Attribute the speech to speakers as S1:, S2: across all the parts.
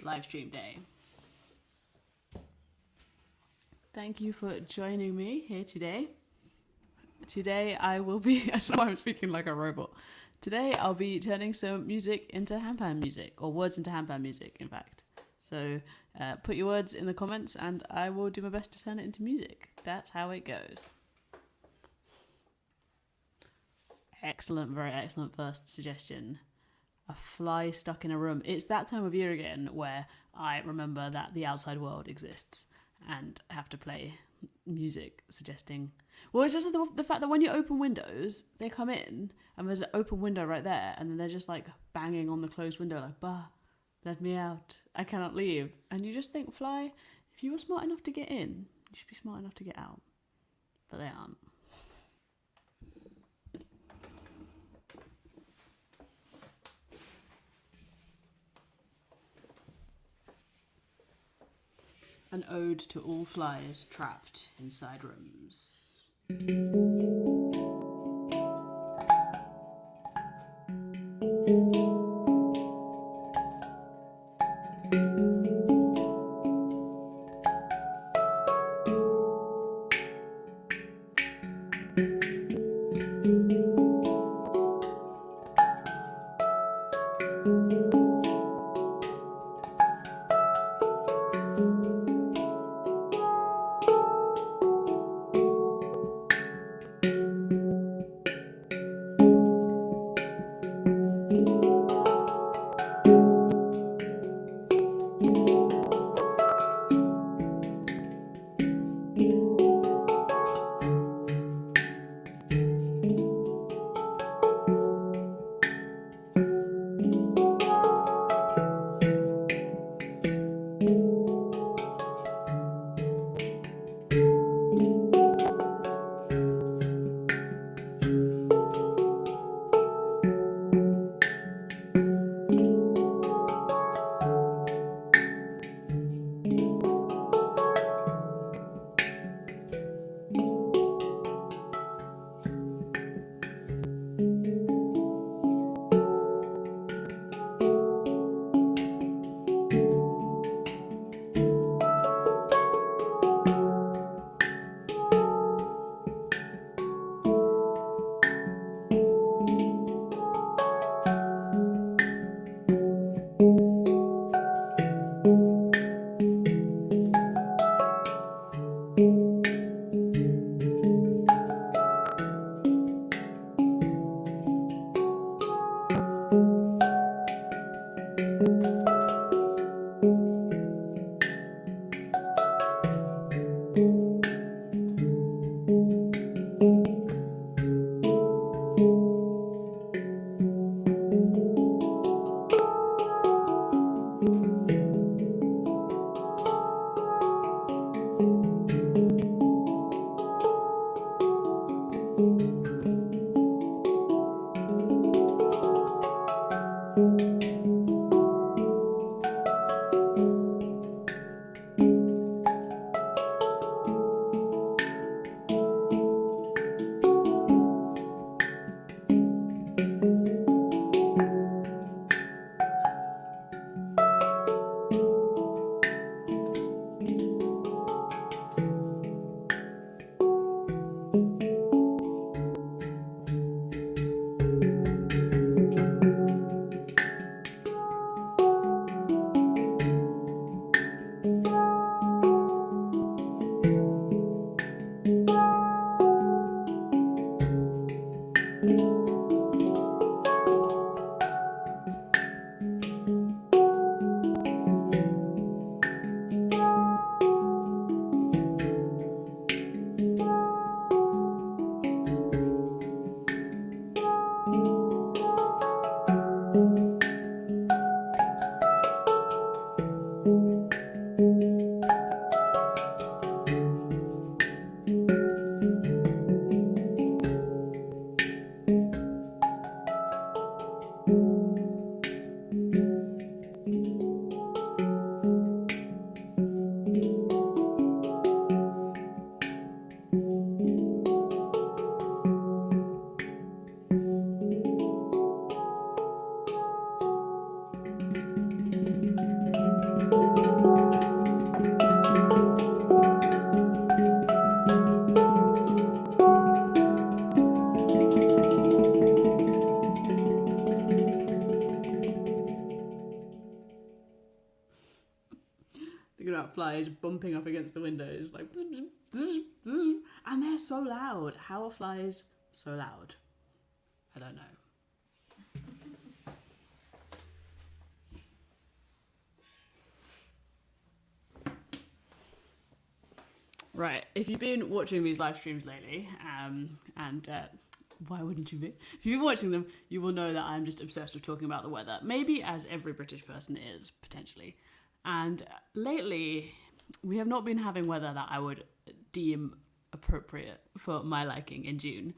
S1: Livestream day. Thank you for joining me here today. Today I will be, I don't know why I'm speaking like a robot. Today I'll be turning some music into handpan music, or words into handpan music, in fact. So put your words in the comments and I will do my best to turn it into music. That's how it goes. Excellent, very excellent first suggestion. A fly stuck in a room. It's that time of year again where I remember that the outside world exists and have to play music suggesting. Well, it's just the fact that when you open windows, they come in and there's an open window right there, and then they're just like banging on the closed window, like, bah, let me out. I cannot leave. And you just think, fly, if you were smart enough to get in, you should be smart enough to get out. But they aren't. An ode to all flies trapped inside rooms. Thinking about flies bumping up against the windows, like, and they're so loud. How are flies so loud? I don't know. Right, if you've been watching these live streams lately, why wouldn't you be? If you've been watching them, you will know that I'm just obsessed with talking about the weather. Maybe as every British person is, potentially. And lately, we have not been having weather that I would deem appropriate for my liking in June.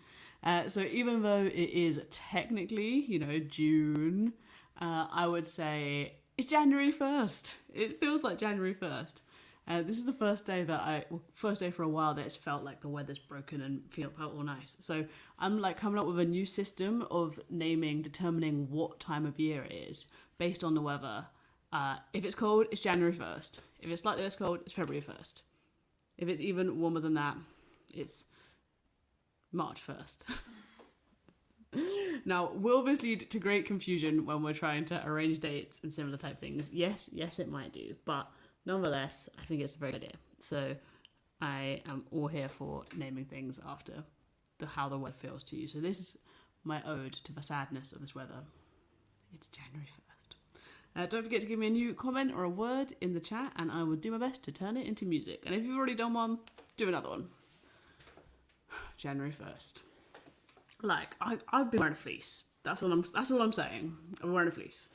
S1: So even though it is technically, June, I would say it's January 1st. It feels like January 1st. This is the first day first day for a while that it's felt like the weather's broken and felt all nice. So I'm like coming up with a new system of determining what time of year it is based on the weather. If it's cold, it's January 1st. If it's slightly less cold, it's February 1st. If it's even warmer than that, it's March 1st. Now, will this lead to great confusion when we're trying to arrange dates and similar type things? Yes, it might do, but nonetheless, I think it's a very good idea. So I am all here for naming things after how the weather feels to you. So this is my ode to the sadness of this weather. It's January 1st. Don't forget to give me a new comment or a word in the chat, and I will do my best to turn it into music. And if you've already done one, do another one. January 1st. Like, I've been wearing a fleece. That's all I'm saying. I'm wearing a fleece.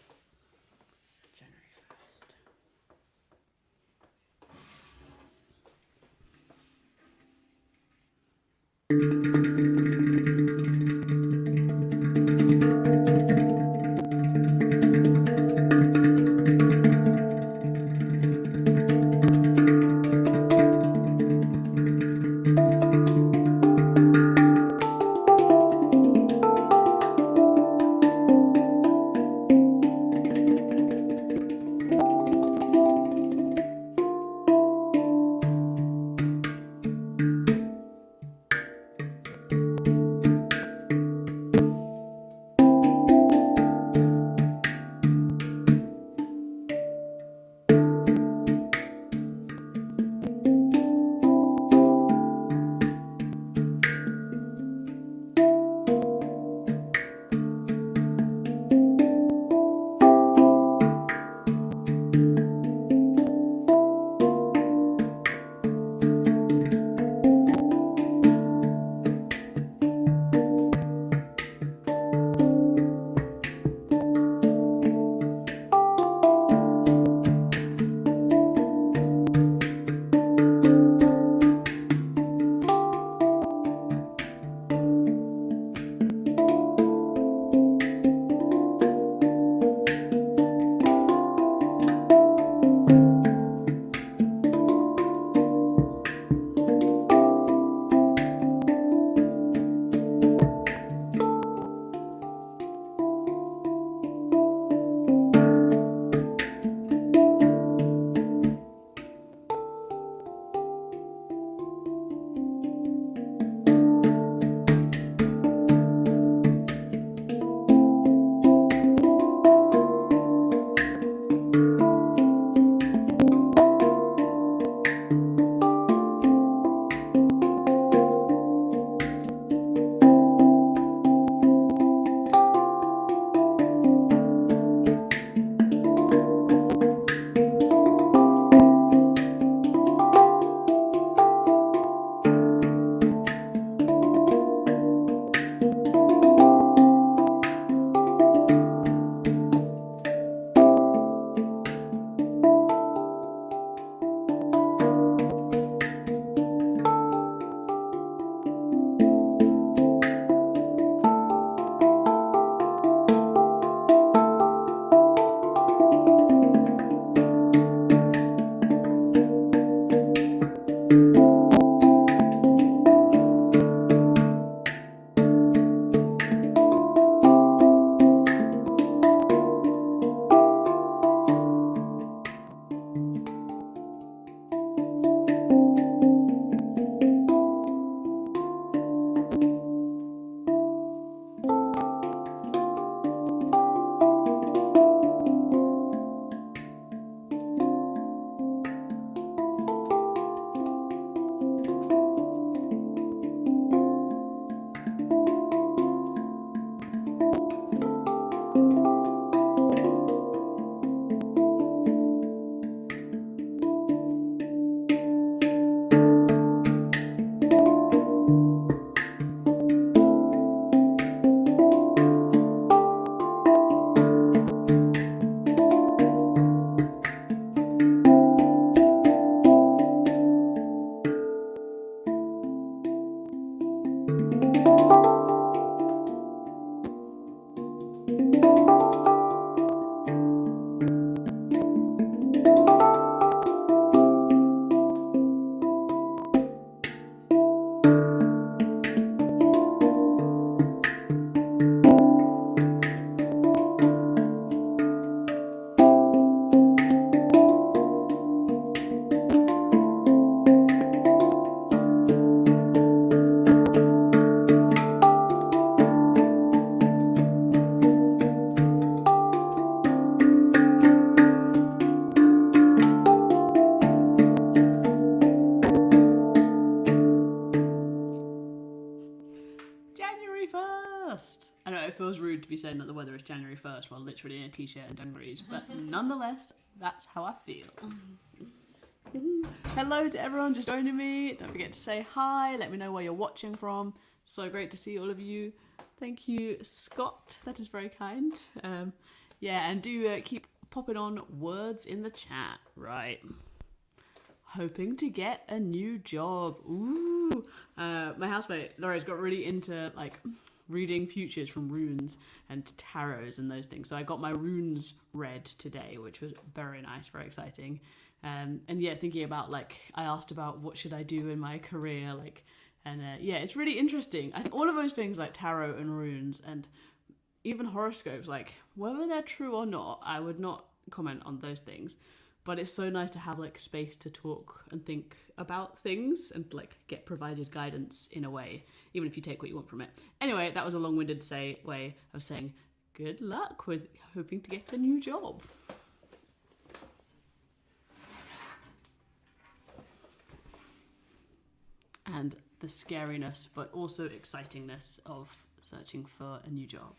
S1: saying that the weather is January 1st while literally in a t-shirt and dungarees, but nonetheless, that's how I feel. Hello to everyone just joining me. Don't forget to say hi. Let me know where you're watching from. So great to see all of you. Thank you, Scott. That is very kind. Yeah, and do keep popping on words in the chat. Right. Hoping to get a new job. Ooh. My housemate, Laura's got really into like reading futures from runes and tarots and those things. So I got my runes read today, which was very nice, very exciting. And yeah, thinking about like, I asked about what should I do in my career, like, and yeah, it's really interesting. I think all of those things like tarot and runes and even horoscopes, like whether they're true or not, I would not comment on those things. But it's so nice to have like space to talk and think about things and like get provided guidance in a way, even if you take what you want from it. Anyway, that was a long-winded way of saying good luck with hoping to get a new job. And the scariness, but also excitingness of searching for a new job.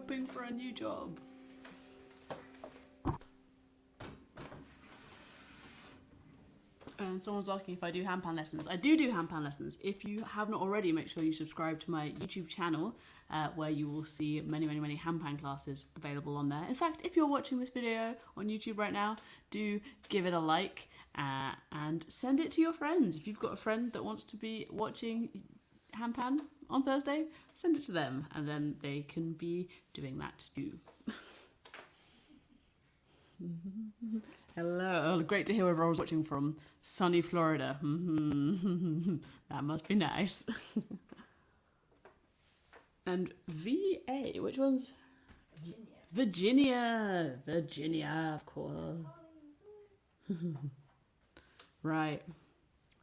S1: hoping for a new job. And someone's asking if I do handpan lessons. I do handpan lessons. If you have not already, make sure you subscribe to my YouTube channel, where you will see many handpan classes available on there. In fact, if you're watching this video on YouTube right now, do give it a like and send it to your friends. If you've got a friend that wants to be watching handpan on Thursday, send it to them, and then they can be doing that too. Hello, oh, great to hear where everyone's watching from. Sunny Florida. That must be nice. And VA, which one's? Virginia. Virginia, of course. Right.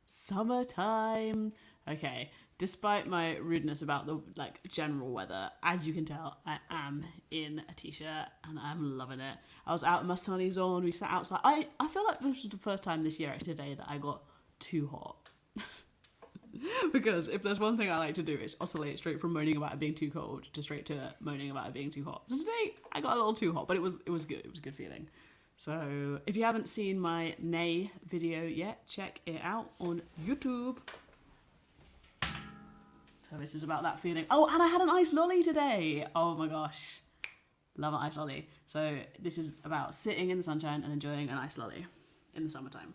S1: Summertime. Okay. Despite my rudeness about the general weather, as you can tell, I am in a t-shirt and I'm loving it. I was out in my sunnies on, we sat outside. I feel like this was the first time this year, actually today, that I got too hot. Because if there's one thing I like to do, it's oscillate straight from moaning about it being too cold to straight to moaning about it being too hot. So today I got a little too hot, but it was good. It was a good feeling. So if you haven't seen my May video yet, check it out on YouTube. So this is about that feeling. Oh, and I had an iced lolly today. Oh my gosh. Love an iced lolly. So this is about sitting in the sunshine and enjoying an iced lolly in the summertime.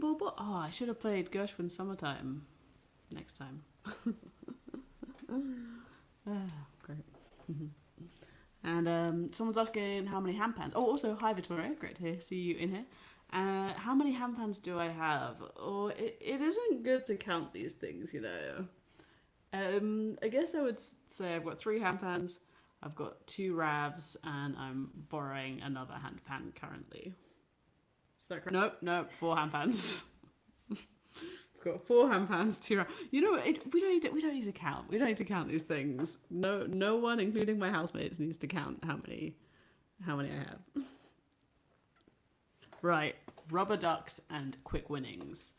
S1: ball ball. Oh, I should have played Gershwin Summertime next time. Great. And someone's asking how many handpans. Oh, also, hi Victoria, great to see you in here. How many handpans do I have? Oh, it isn't good to count these things, you know. I guess I would say I've got 3 handpans, I've got 2 ravs, and I'm borrowing another handpan currently. Is that correct? Nope, 4 handpans. I've got 4 handpans, 2 ravs. You know, we don't need to count. We don't need to count these things. No one, including my housemates, needs to count how many I have. Right, rubber ducks and quick winnings.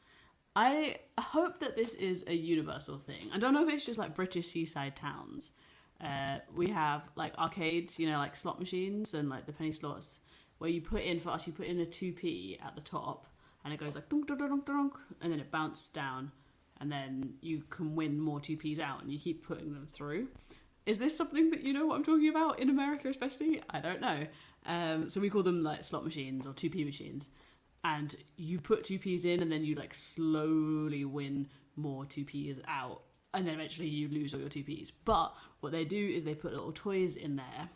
S1: I hope that this is a universal thing. I don't know if it's just like British seaside towns. We have like arcades, you know, like slot machines and like the penny slots, where you put in, for us, you put in a 2p at the top, and it goes like dunk, dunk, dunk, dunk, and then it bounces down, and then you can win more 2p's out, and you keep putting them through. Is this something that you know what I'm talking about in America especially? I don't know. So we call them like slot machines or 2p machines. And you put 2p's in, and then you like slowly win more 2p's out, and then eventually you lose all your 2p's. But what they do is they put little toys in there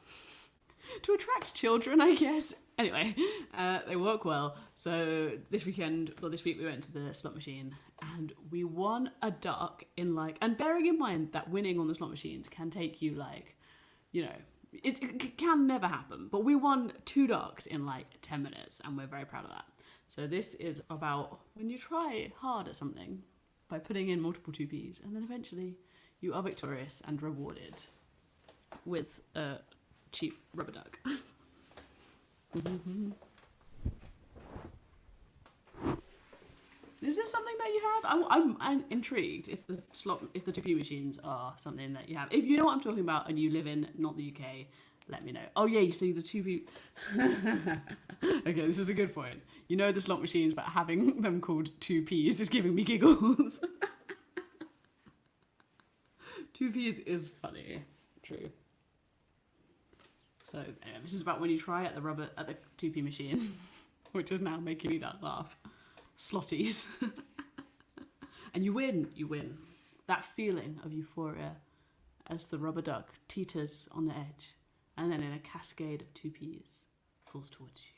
S1: to attract children, I guess. Anyway, they work well. So this week we went to the slot machine and we won a duck in like, and bearing in mind that winning on the slot machines can take you like, you know, it can never happen. But we won 2 ducks in like 10 minutes, and we're very proud of that. So this is about when you try hard at something by putting in multiple 2p's, and then eventually you are victorious and rewarded with a cheap rubber duck. Is this something that you have? I'm intrigued if the 2p machines are something that you have. If you know what I'm talking about and you live in not the UK, let me know. Oh yeah, you see the 2p. Okay, this is a good point. You know the slot machines, but having them called 2p's is giving me giggles. 2p's is funny. True. So anyway, this is about when you try at the 2p machine, which is now making me laugh. Slotties. And you win. That feeling of euphoria as the rubber duck teeters on the edge, and then in a cascade of 2p's falls towards you.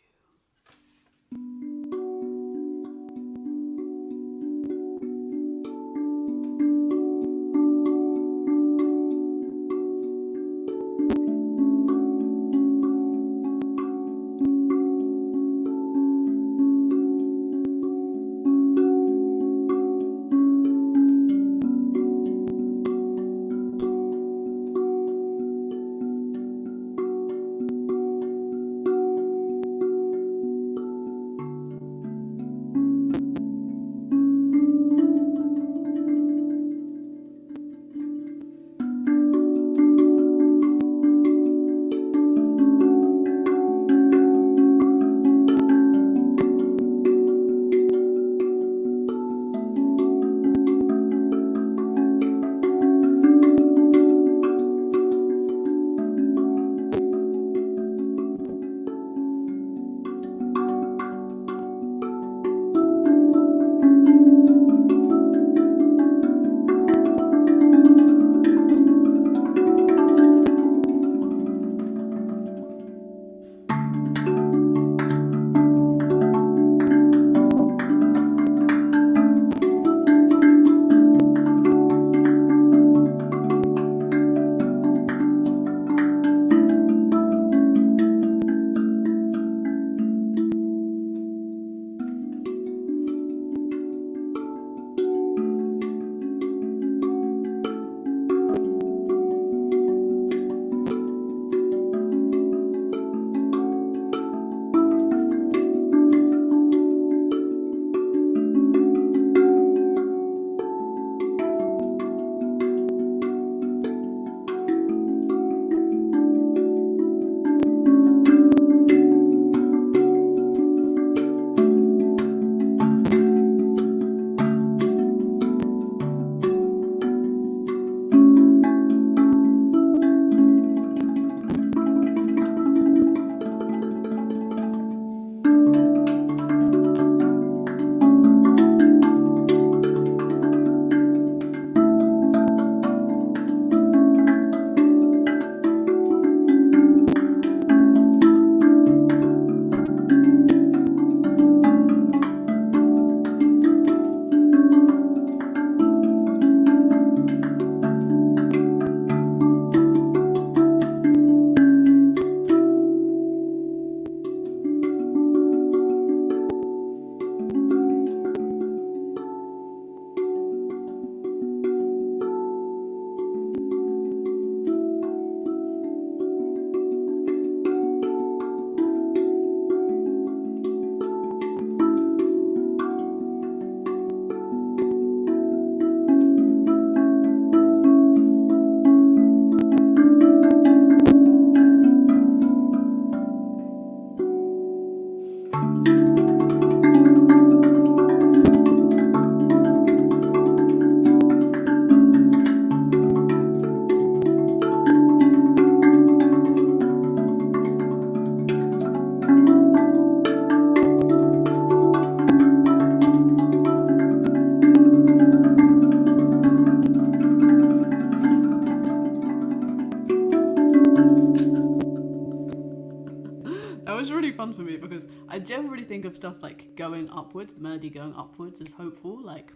S1: think of stuff like going upwards, the melody going upwards as hopeful, like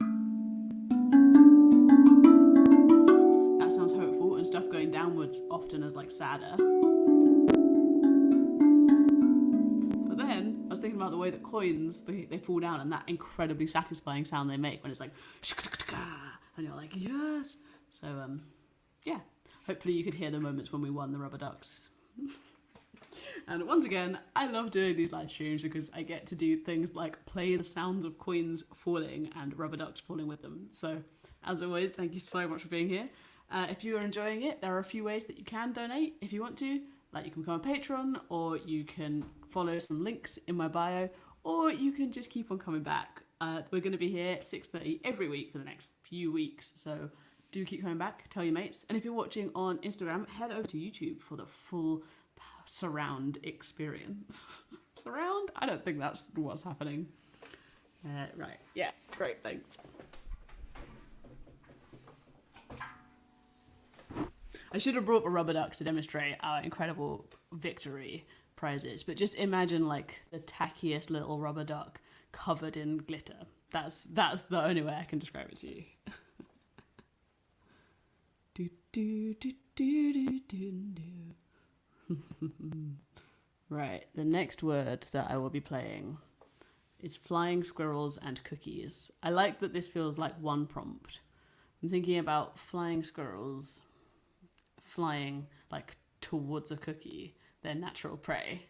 S1: that sounds hopeful, and stuff going downwards often as like sadder. But then I was thinking about the way that coins, they fall down, and that incredibly satisfying sound they make when it's like and you're like, yes. So yeah, hopefully you could hear the moments when we won the rubber ducks. And once again, I love doing these live streams because I get to do things like play the sounds of coins falling and rubber ducks falling with them. So as always, thank you so much for being here. If you are enjoying it, there are a few ways that you can donate if you want to. Like, you can become a patron, or you can follow some links in my bio, or you can just keep on coming back. We're going to be here at 6:30 every week for the next few weeks, so do keep coming back, tell your mates. And if you're watching on Instagram, head over to YouTube for the full surround experience. Surround? I don't think that's what's happening. Right, yeah, great, thanks. I should have brought the rubber ducks to demonstrate our incredible victory prizes, but just imagine like the tackiest little rubber duck covered in glitter. That's the only way I can describe it to you. do, do, do, do, do, do, do. Right, the next word that I will be playing is flying squirrels and cookies. I like that this feels like one prompt. I'm thinking about flying squirrels flying like towards a cookie, their natural prey.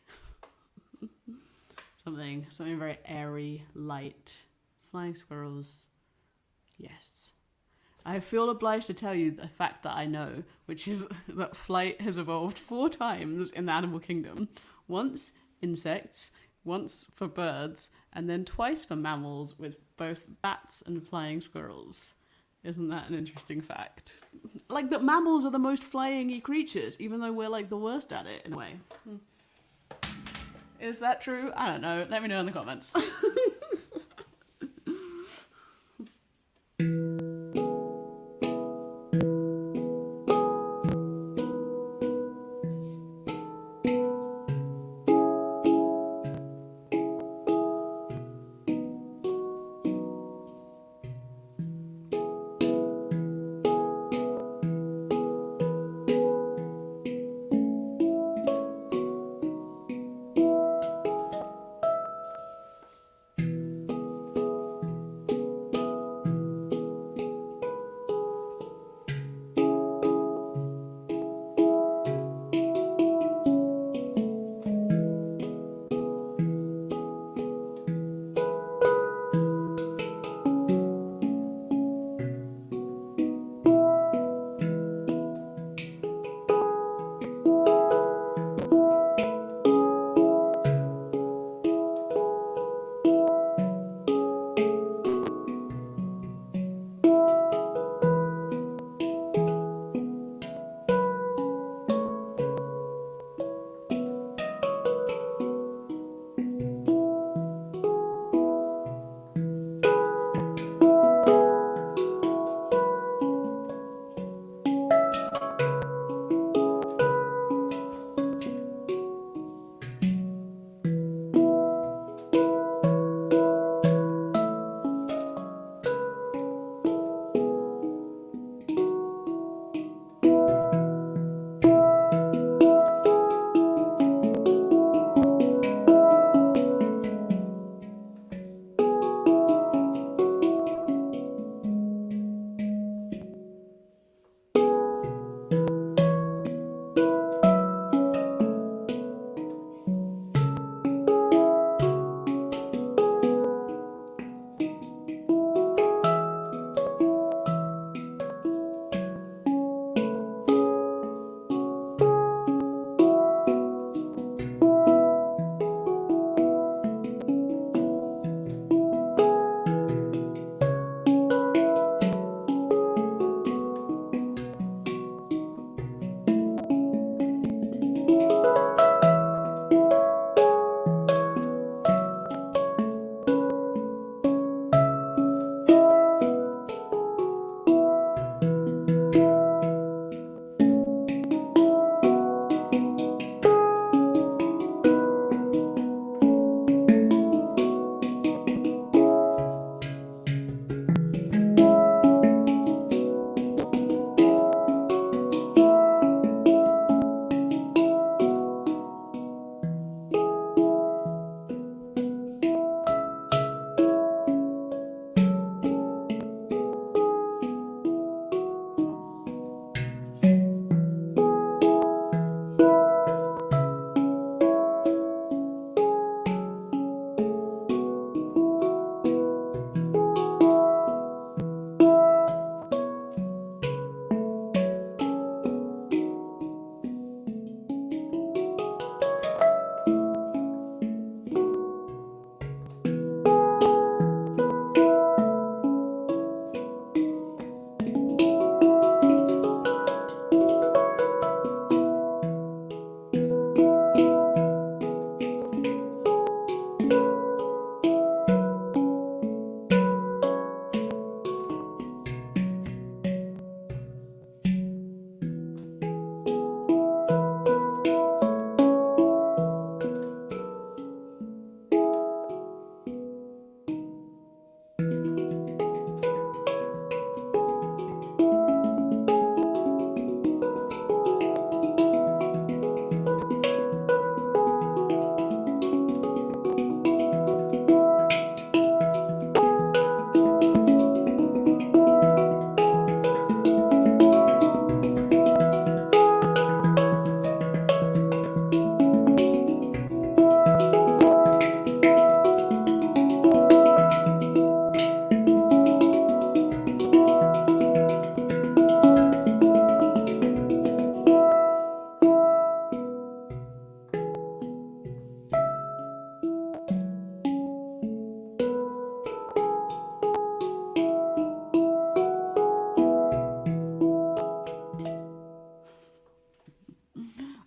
S1: something very airy, light. Flying squirrels, yes. I feel obliged to tell you the fact that I know, which is that flight has evolved 4 times in the animal kingdom. Once insects, once for birds, and then twice for mammals with both bats and flying squirrels. Isn't that an interesting fact? Like, that mammals are the most flying-y creatures, even though we're like the worst at it in a way. Is that true? I don't know. Let me know in the comments.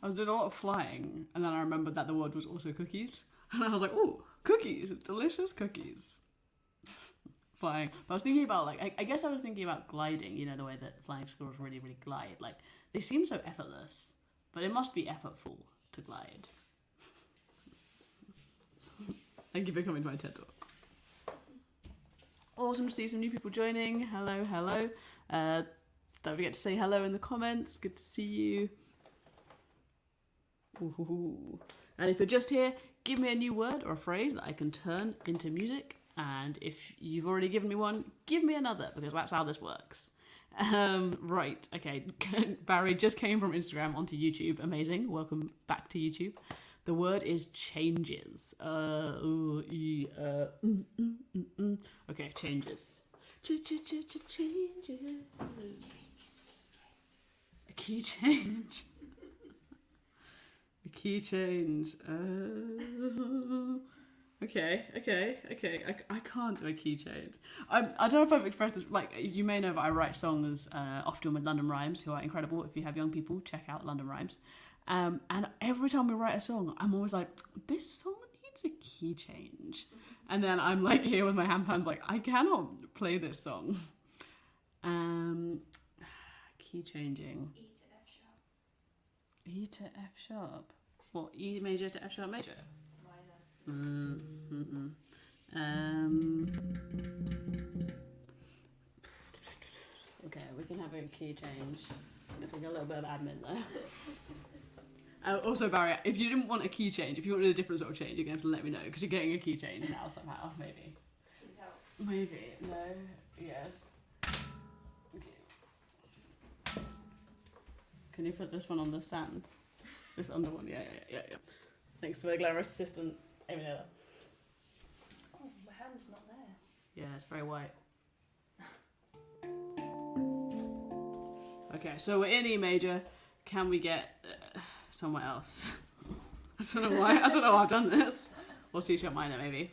S1: I was doing a lot of flying, and then I remembered that the word was also cookies. And I was like, oh, cookies, delicious cookies. Flying. But I was thinking about, like, I guess I was thinking about gliding, you know, the way that flying squirrels really, really glide. Like, they seem so effortless, but it must be effortful to glide. Thank you for coming to my TED Talk. Awesome to see some new people joining. Hello, hello. Don't forget to say hello in the comments. Good to see you. Ooh. And if you're just here, give me a new word or a phrase that I can turn into music. And if you've already given me one, give me another, because that's how this works. Right, okay. Barry just came from Instagram onto YouTube. Amazing. Welcome back to YouTube. The word is changes. Okay, changes. Changes. A key change. A key change. Okay. I can't do a key change. I don't know if I've expressed this. Like, you may know that I write songs often with London Rhymes, who are incredible. If you have young people, check out London Rhymes. And every time we write a song, I'm always like, this song needs a key change. And then I'm like here with my handpans, like, I cannot play this song. Key changing. E to F sharp. What? E major to F sharp major? Okay, we can have a key change. I think a little bit of admin there. Also, Barry, if you didn't want a key change, if you wanted a different sort of change, you're going to have to let me know, because you're getting a key change now somehow, maybe. Maybe. No. Yes. Okay. Can you put this one on the stand? This under one? Yeah. Thanks to my glamorous assistant, Amy Taylor.
S2: Oh, my hand's not there.
S1: Yeah, it's very white. Okay, so we're in E major. Can we get somewhere else? I don't know why. I don't know why I've done this. Or C sharp minor, maybe.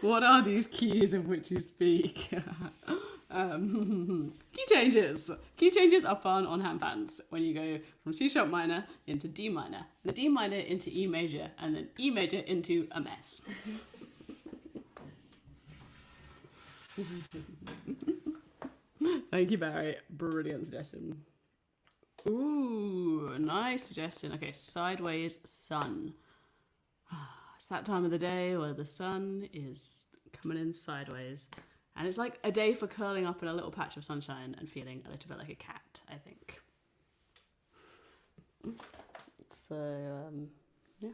S1: What are these keys of which you speak? Key changes. Key changes are fun on handpans when you go from C sharp minor into D minor, the D minor into E major, and then E major into a mess. Thank you, Barry. Brilliant suggestion. Ooh, nice suggestion. Okay, sideways sun. It's that time of the day where the sun is coming in sideways. And it's like a day for curling up in a little patch of sunshine and feeling a little bit like a cat, I think. So, yeah.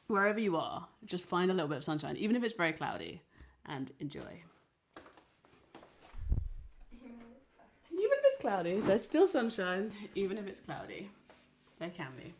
S1: Wherever you are, just find a little bit of sunshine, even if it's very cloudy, and enjoy. Even if it's cloudy, there's still sunshine, even if it's cloudy. There can be.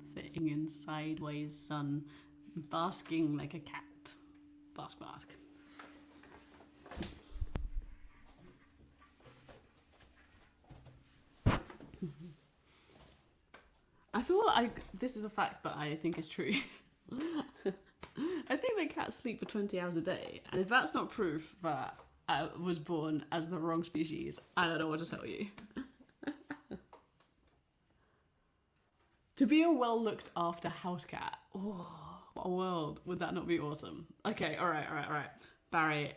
S1: Sitting in sideways sun, basking like a cat. Bask, bask. I feel like this is a fact, but I think it's true. I think that cats sleep for 20 hours a day, and if that's not proof that I was born as the wrong species, I don't know what to tell you. To be a well-looked after house cat. Oh, what a world. Would that not be awesome? Okay, all right. Barry,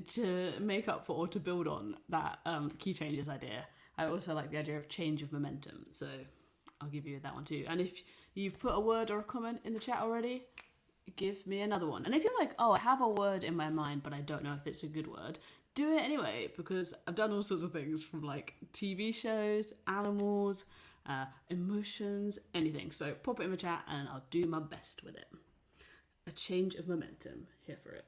S1: to make up for or to build on that key changes idea, I also like the idea of change of momentum. So I'll give you that one too. And if you've put a word or a comment in the chat already, give me another one. And if you're like, oh, I have a word in my mind, but I don't know if it's a good word, do it anyway, because I've done all sorts of things from like TV shows, animals, emotions, anything. So pop it in the chat and I'll do my best with it. A change of momentum, here for it.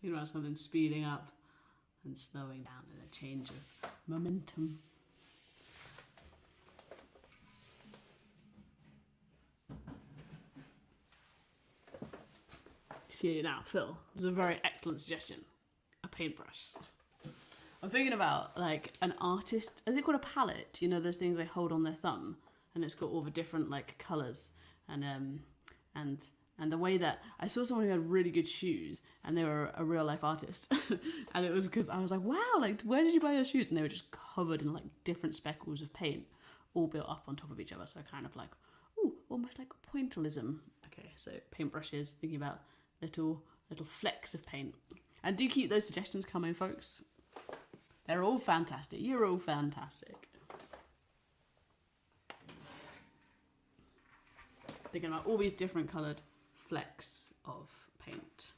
S1: Think about something speeding up and slowing down and a change of momentum. See it now, Phil. It was a very excellent suggestion. A paintbrush. I'm thinking about like an artist. Is it called a palette? You know those things they hold on their thumb, and it's got all the different like colours. And And the way that I saw someone who had really good shoes and they were a real life artist. And it was because I was like, wow, like, where did you buy your shoes? And they were just covered in like different speckles of paint all built up on top of each other. So kind of like, ooh, almost like pointillism. Okay, so paintbrushes, thinking about little flecks of paint. And do keep those suggestions coming, folks. They're all fantastic. You're all fantastic. Thinking about all these different coloured flecks of paint.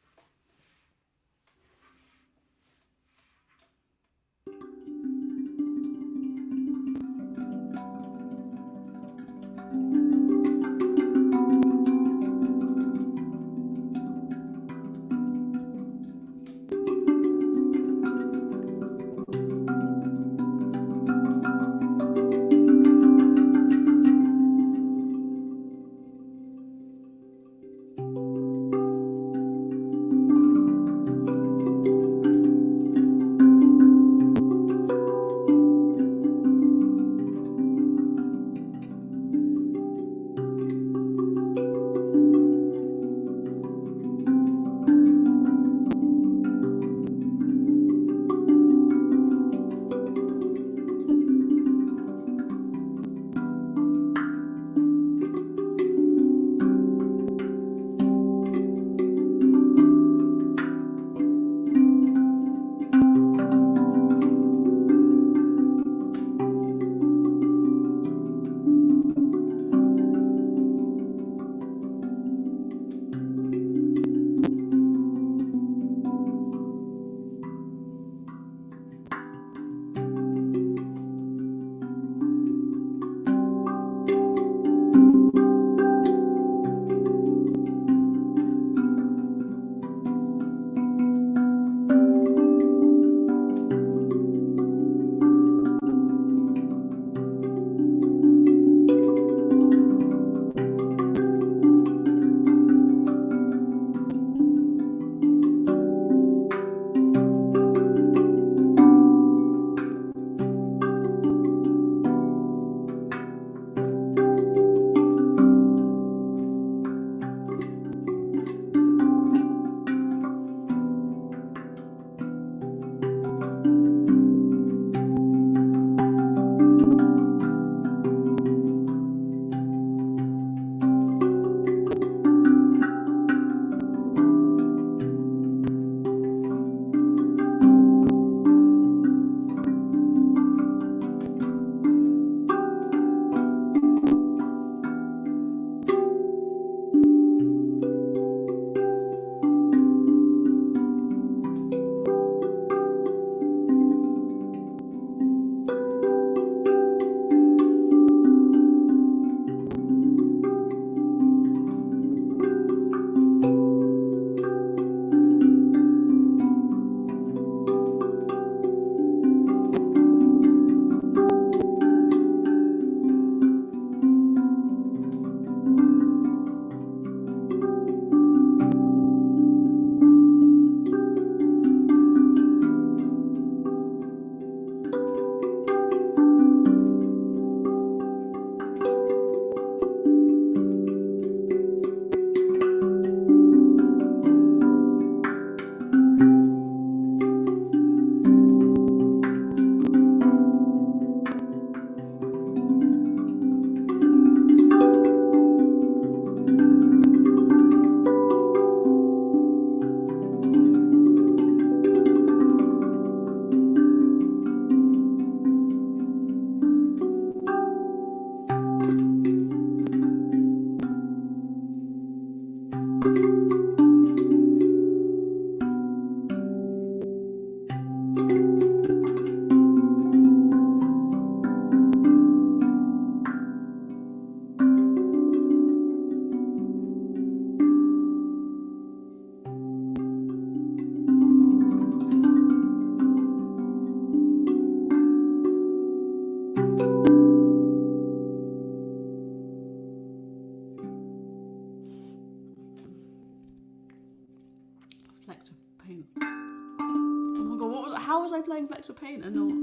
S1: Flecks of paint. Oh my god, how was I playing flecks of paint and not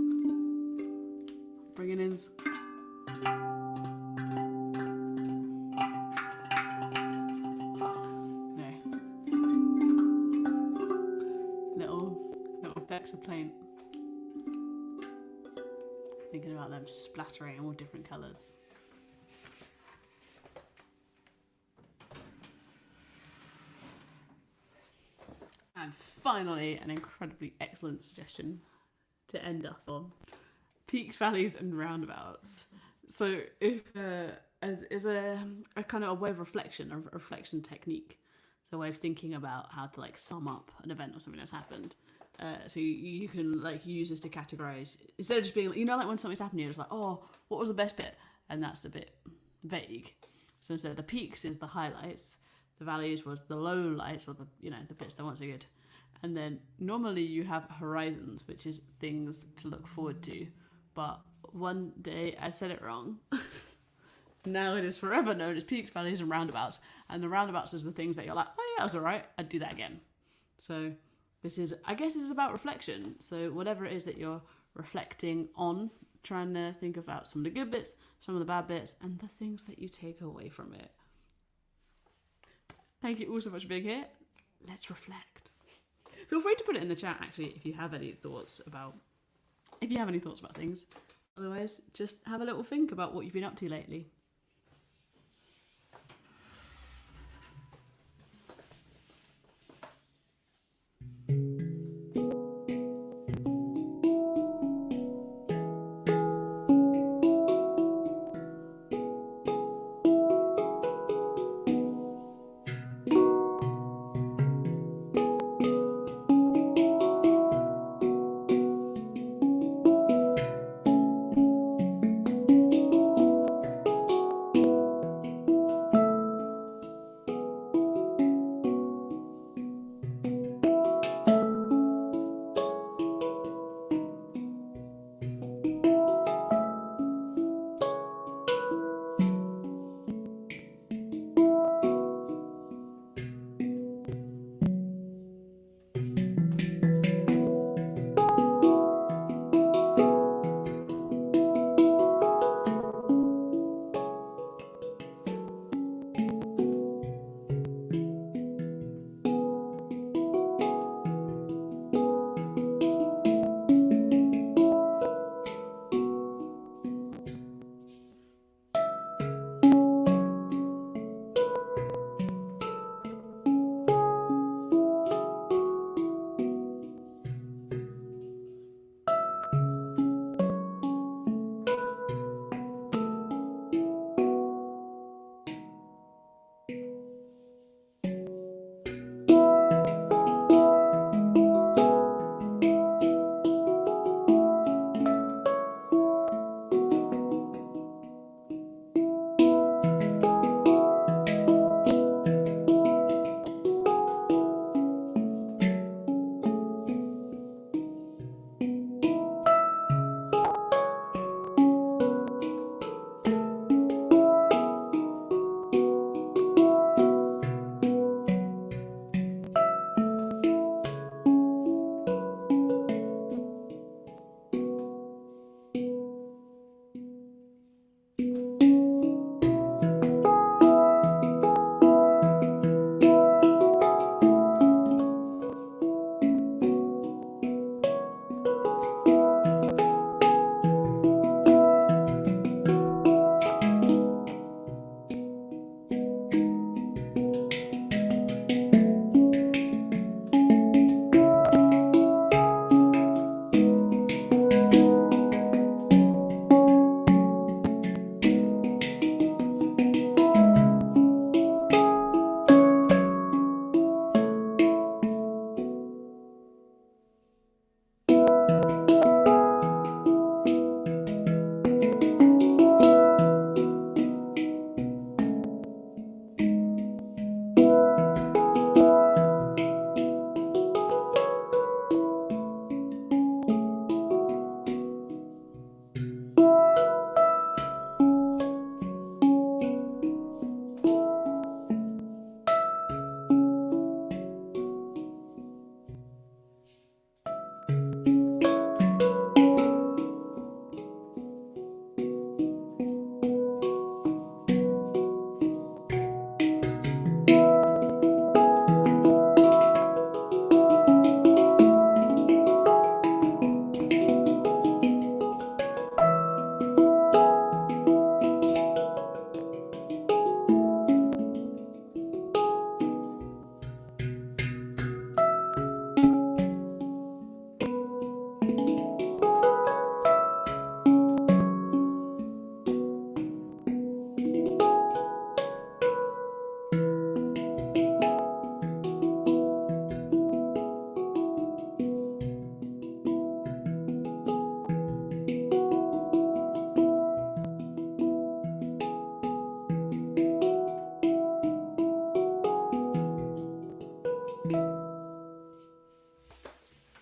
S1: bringing in? decks of paint. Thinking about them splattering in all different colours. And finally, an incredibly excellent suggestion to end us on. Peaks, valleys and roundabouts. So if as a kind of a way of reflection, a reflection technique. So a way of thinking about how to like sum up an event or something that's happened. So you can like use this to categorize instead of just being, you know, like when something's happening, you're just like, oh, what was the best bit? And that's a bit vague. So instead, the peaks is the highlights, the valleys was the lowlights, or the, you know, the bits that weren't so good. And then normally you have horizons, which is things to look forward to. But one day I said it wrong. Now it is forever known as peaks, valleys, and roundabouts. And the roundabouts is the things that you're like, oh yeah, that was all right. I'd do that again. So this is, I guess this is about reflection. So whatever it is that you're reflecting on, trying to think about some of the good bits, some of the bad bits, and the things that you take away from it. Thank you all so much for being here. Let's reflect. Feel free to put it in the chat, actually, if you have any thoughts about things. Otherwise, just have a little think about what you've been up to lately.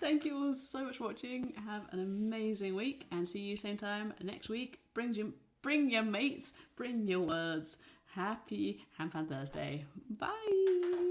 S1: Thank you all so much for watching. Have an amazing week and see you same time next week. Bring your mates, bring your words. Happy Handpan Thursday. Bye.